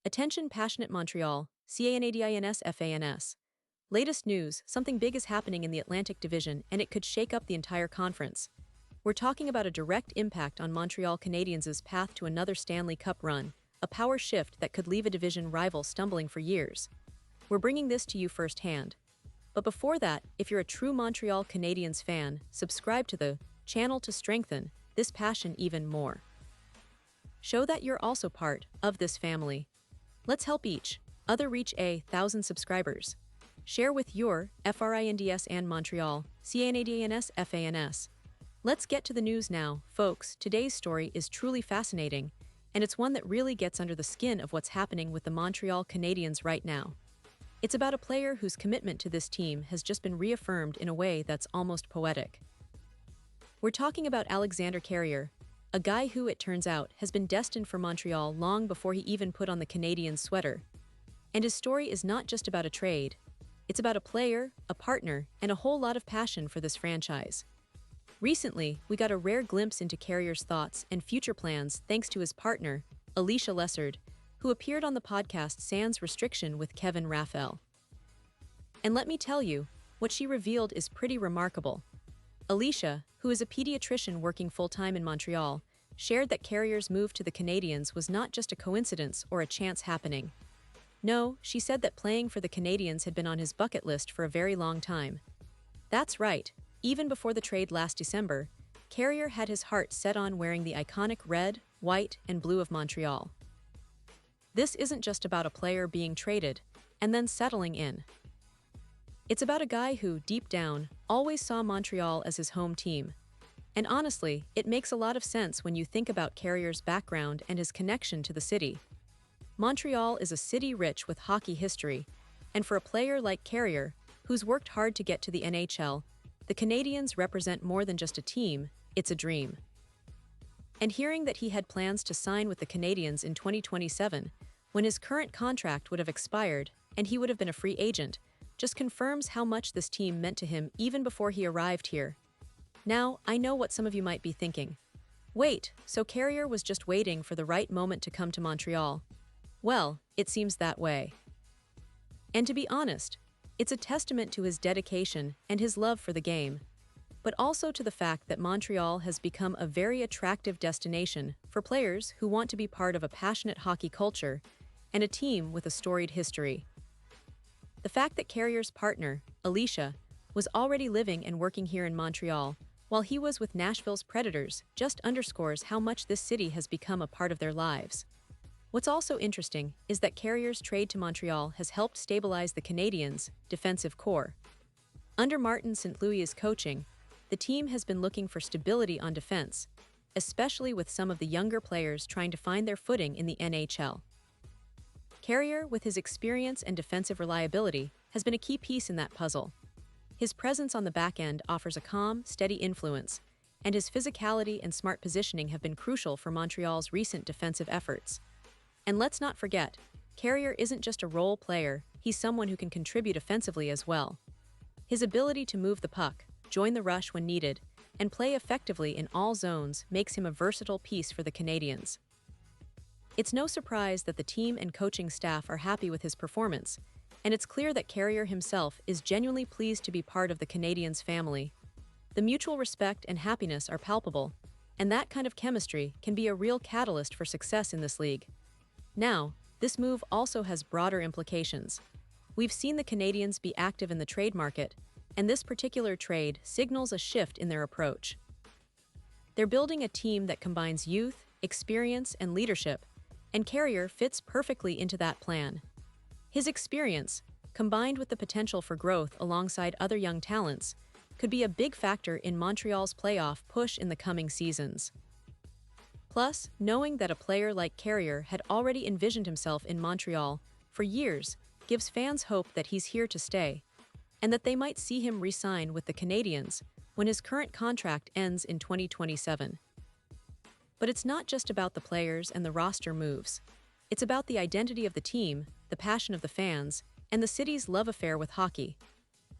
Attention passionate Montreal, Canadiens fans. Latest news, something big is happening in the Atlantic Division and it could shake up the entire conference. We're talking about a direct impact on Montreal Canadiens' path to another Stanley Cup run, a power shift that could leave a division rival stumbling for years. We're bringing this to you firsthand. But before that, if you're a true Montreal Canadiens fan, subscribe to the channel to strengthen this passion even more. Show that you're also part of this family. Let's help each other reach 1,000 subscribers. Share with your FRINDS and Montreal, Canadiens fans. Let's get to the news now, folks. Today's story is truly fascinating, and it's one that really gets under the skin of what's happening with the Montreal Canadiens right now. It's about a player whose commitment to this team has just been reaffirmed in a way that's almost poetic. We're talking about Alexander Carrier, a guy who, it turns out, has been destined for Montreal long before he even put on the Canadiens sweater. And his story is not just about a trade. It's about a player, a partner, and a whole lot of passion for this franchise. Recently, we got a rare glimpse into Carrier's thoughts and future plans thanks to his partner, Alicia Lessard, who appeared on the podcast Sans Restriction with Kevin Raphael. And let me tell you, what she revealed is pretty remarkable. Alicia, who is a pediatrician working full-time in Montreal, shared that Carrier's move to the Canadiens was not just a coincidence or a chance happening. No, she said that playing for the Canadiens had been on his bucket list for a very long time. That's right, even before the trade last December, Carrier had his heart set on wearing the iconic red, white, and blue of Montreal. This isn't just about a player being traded and then settling in. It's about a guy who, deep down, always saw Montreal as his home team. And honestly, it makes a lot of sense when you think about Carrier's background and his connection to the city. Montreal is a city rich with hockey history, and for a player like Carrier, who's worked hard to get to the NHL, the Canadiens represent more than just a team, it's a dream. And hearing that he had plans to sign with the Canadiens in 2027, when his current contract would have expired and he would have been a free agent, just confirms how much this team meant to him even before he arrived here. Now, I know what some of you might be thinking. Wait, so Carrier was just waiting for the right moment to come to Montreal? Well, it seems that way. And to be honest, it's a testament to his dedication and his love for the game, but also to the fact that Montreal has become a very attractive destination for players who want to be part of a passionate hockey culture and a team with a storied history. The fact that Carrier's partner, Alicia, was already living and working here in Montreal while he was with Nashville's Predators just underscores how much this city has become a part of their lives. What's also interesting is that Carrier's trade to Montreal has helped stabilize the Canadiens' defensive core. Under Martin St. Louis' coaching, the team has been looking for stability on defense, especially with some of the younger players trying to find their footing in the NHL. Carrier, with his experience and defensive reliability, has been a key piece in that puzzle. His presence on the back end offers a calm, steady influence, and his physicality and smart positioning have been crucial for Montreal's recent defensive efforts. And let's not forget, Carrier isn't just a role player, he's someone who can contribute offensively as well. His ability to move the puck, join the rush when needed, and play effectively in all zones makes him a versatile piece for the Canadiens. It's no surprise that the team and coaching staff are happy with his performance, and it's clear that Carrier himself is genuinely pleased to be part of the Canadiens family. The mutual respect and happiness are palpable, and that kind of chemistry can be a real catalyst for success in this league. Now, this move also has broader implications. We've seen the Canadiens be active in the trade market, and this particular trade signals a shift in their approach. They're building a team that combines youth, experience, and leadership, and Carrier fits perfectly into that plan. His experience, combined with the potential for growth alongside other young talents, could be a big factor in Montreal's playoff push in the coming seasons. Plus, knowing that a player like Carrier had already envisioned himself in Montreal for years gives fans hope that he's here to stay, and that they might see him re-sign with the Canadiens when his current contract ends in 2027. But it's not just about the players and the roster moves. It's about the identity of the team, the passion of the fans, and the city's love affair with hockey.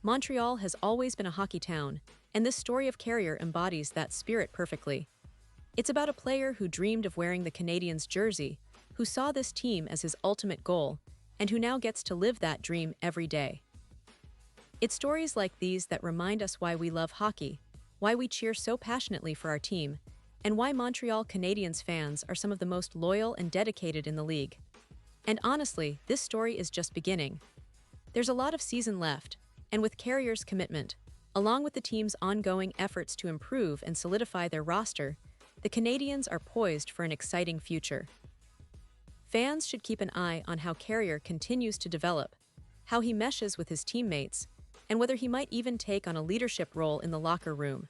Montreal has always been a hockey town, and this story of Carrier embodies that spirit perfectly. It's about a player who dreamed of wearing the Canadiens jersey, who saw this team as his ultimate goal and who now gets to live that dream every day. It's stories like these that remind us why we love hockey, why we cheer so passionately for our team, and why Montreal Canadiens fans are some of the most loyal and dedicated in the league. And honestly, this story is just beginning. There's a lot of season left, and with Carrier's commitment, along with the team's ongoing efforts to improve and solidify their roster, the Canadiens are poised for an exciting future. Fans should keep an eye on how Carrier continues to develop, how he meshes with his teammates, and whether he might even take on a leadership role in the locker room.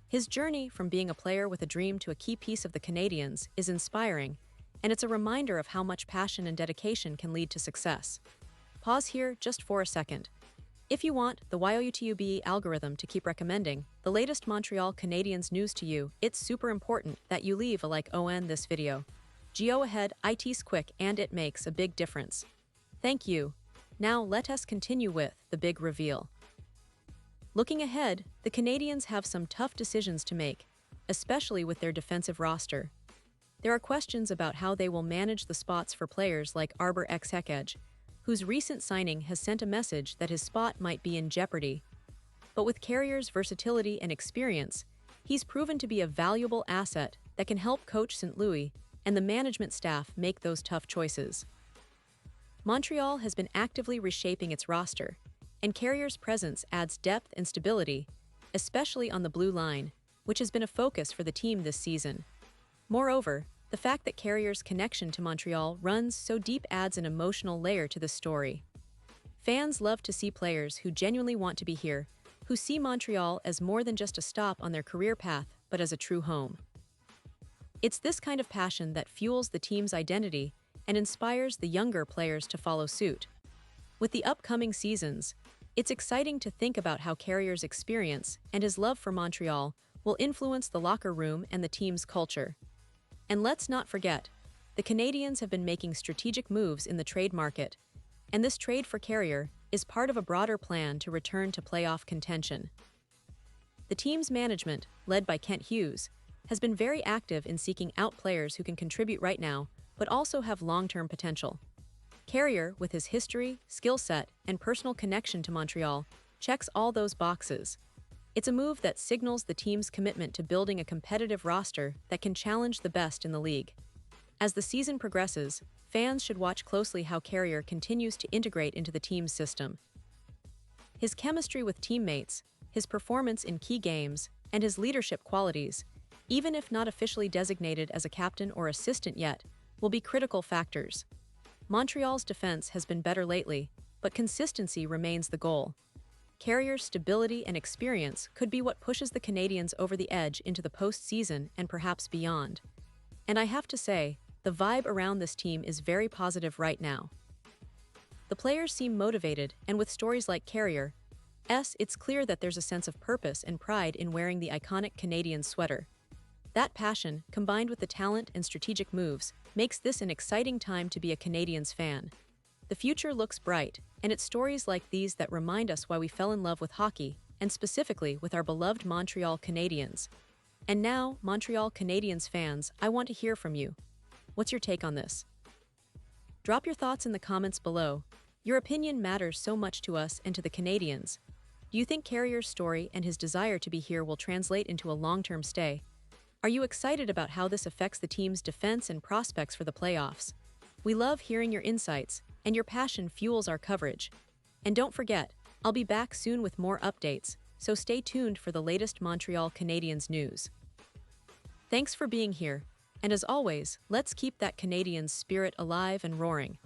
His journey from being a player with a dream to a key piece of the Canadiens is inspiring, and it's a reminder of how much passion and dedication can lead to success. Pause here just for a second. If you want the YouTube algorithm to keep recommending the latest Montreal Canadiens news to you, it's super important that you leave a like on this video. Go ahead, it's quick and it makes a big difference. Thank you. Now let us continue with the big reveal. Looking ahead, the Canadiens have some tough decisions to make, especially with their defensive roster. There are questions about how they will manage the spots for players like Arbor Xhekaj, whose recent signing has sent a message that his spot might be in jeopardy. But with Carrier's versatility and experience, he's proven to be a valuable asset that can help coach St. Louis and the management staff make those tough choices. Montreal has been actively reshaping its roster, and Carrier's presence adds depth and stability, especially on the blue line, which has been a focus for the team this season. Moreover, the fact that Carrier's connection to Montreal runs so deep adds an emotional layer to the story. Fans love to see players who genuinely want to be here, who see Montreal as more than just a stop on their career path, but as a true home. It's this kind of passion that fuels the team's identity and inspires the younger players to follow suit. With the upcoming seasons, it's exciting to think about how Carrier's experience and his love for Montreal will influence the locker room and the team's culture. And let's not forget, the Canadiens have been making strategic moves in the trade market, and this trade for Carrier is part of a broader plan to return to playoff contention. The team's management, led by Kent Hughes, has been very active in seeking out players who can contribute right now, but also have long-term potential. Carrier, with his history, skill set, and personal connection to Montreal, checks all those boxes. It's a move that signals the team's commitment to building a competitive roster that can challenge the best in the league. As the season progresses, fans should watch closely how Carrier continues to integrate into the team's system. His chemistry with teammates, his performance in key games, and his leadership qualities, even if not officially designated as a captain or assistant yet, will be critical factors. Montreal's defense has been better lately, but consistency remains the goal. Carrier's stability and experience could be what pushes the Canadiens over the edge into the postseason and perhaps beyond. And I have to say, the vibe around this team is very positive right now. The players seem motivated, and with stories like Carrier's, it's clear that there's a sense of purpose and pride in wearing the iconic Canadiens sweater. That passion, combined with the talent and strategic moves, makes this an exciting time to be a Canadiens fan. The future looks bright, and it's stories like these that remind us why we fell in love with hockey, and specifically with our beloved Montreal Canadiens. And now, Montreal Canadiens fans, I want to hear from you. What's your take on this? Drop your thoughts in the comments below. Your opinion matters so much to us and to the Canadiens. Do you think Carrier's story and his desire to be here will translate into a long-term stay? Are you excited about how this affects the team's defense and prospects for the playoffs? We love hearing your insights, and your passion fuels our coverage. And don't forget, I'll be back soon with more updates, so stay tuned for the latest Montreal Canadiens news. Thanks for being here, and as always, let's keep that Canadiens spirit alive and roaring.